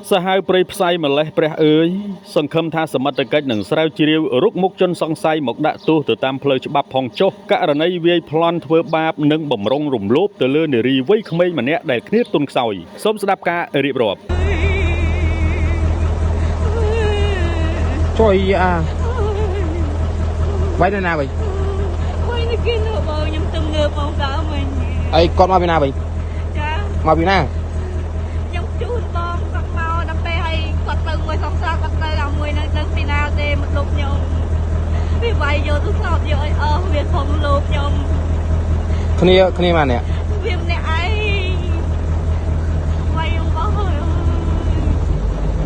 សហៅព្រៃផ្សៃម្លេះព្រះអើយសង្ឃឹមថាសមត្ថកិច្ចនឹងស្រាវជ្រាវរុកមុខជនសង្ស័យមកដាក់ទោសទៅតាមផ្លូវច្បាប់ផងចុះករណីវាយប្លន់ធ្វើបាបនិងបំរុងរំលោភទៅលើនារីវ័យក្មេងម្នាក់ដែលគ្នាទុនខ្សោយសូមស្ដាប់ការរៀបរាប់ជួយវាយនៅណាវិញវាយនៅគេនៅបងខ្ញុំទៅងើបបងដើមវិញអីគាត់មកពីណាវិញចាមកពីណាខ្ញុំជូនបងគាត់មកដល់ពេលឲ្យគាត់ទៅមួយសង្សារគាត់ទៅអាមួយនឹងដឹងពីណាទេមកលុបខ្ញុំវាវាយយកទូរស័ព្ទយកឲ្យអស់វាខំលុបខ្ញុំគ្នាមកនេះវាម្នាក់ឯងវាយខ្ញុំបងហើយ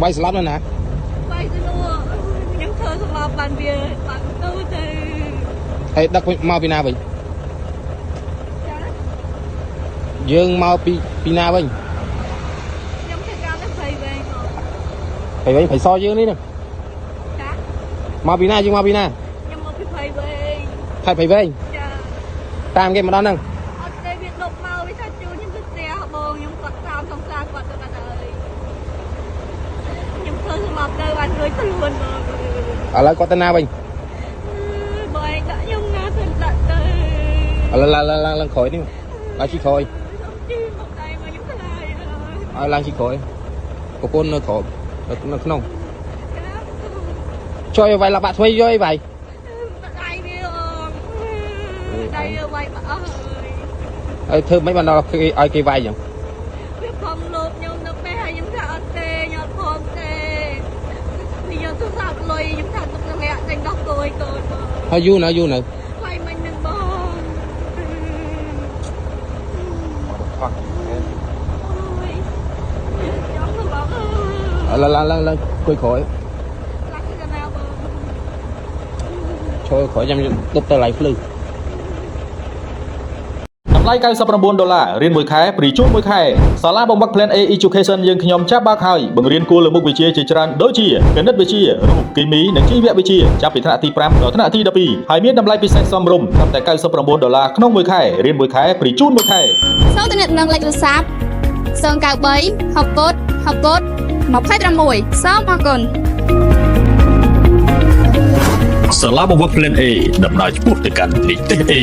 វាយស្លាប់នៅណាវាយទៅនោះខ្ញុំធ្វើសម្រាប់បានវាបានទៅទៅហើយដឹកមកពីណាវិញចាយើងមកពីណាវិញខ្ញុំធ្វើការទៅព្រៃវែងព្រៃសយើងនេះណាចាមកពីណាយើងមកពីណាខ្ញុំមកពីព្រៃវែងព្រៃវែងចាតាមគេមកដល់ហ្នឹងអត់ទេវាលុបមកវាថាជួខ្ញុំទៅផ្ទះបងខ្ញុំគាត់តាមសង្សារគាត់ទៅបាត់ហើយខ្ញុំធ្វើសម្រាប់ទៅបានរួចខ្លួនបងឥឡូវគាត់ទៅណាវិញបងឯងដាក់ខ្ញុំណាទៅដាក់ទៅឥឡូវឡើងក្រោយនេះឡើងជីក្រោយជិះមកដៃមកខ្ញុំខ្លាចឲ្យឡើងជីក្រោយប្រពន្ធនៅក្រោយនៅក្នុងជួយឲ្យវាយឡាក់បាក់ធ្វើយកអីវាយដៃវាដៃវាយបាក់អស់ហើយធ្វើមិនបានដល់ឲ្យគេវាយចឹងវាខំលោបខ្ញុំនៅពេលហើយខ្ញុំថាអត់ទេខ្ញុំអត់ព្រមទេខ្ញុំទូរស័ព្ទលុយខ្ញុំថាទុកសម្រាប់តែដោះគោឲ្យកូនបងហើយយូរនៅវាយមិញនឹងបងឡើងគួយក្រោយចូលក្រោយខ្ញុំទុបទៅឡៃភ្លឺតម្លៃ$99រៀនមួយខែព្រីជូនមួយខែសាលាបង្វឹក Plan A Education យើងខ្ញុំចាប់បើកហើយបង្រៀនគួរលើមុខវិជ្ជាជាច្រើនដូចជាគណិតវិទ្យារូបគីមីនិងជីវវិទ្យាចាប់ពីថ្នាក់ទី5ដល់ថ្នាក់ទី12ហើយមានតម្លៃពិសេសសមរម្យត្រឹមតែ$99ក្នុងមួយខែរៀនមួយខែព្រីជូនមួយខែសូមទំនាក់ទំនងលេខទូរស័ព្ទ093 60 26សូមអរគុណសាលាបង្វឹក Plan A ដំណើរឆ្ពោះទៅកាន់នីតិ A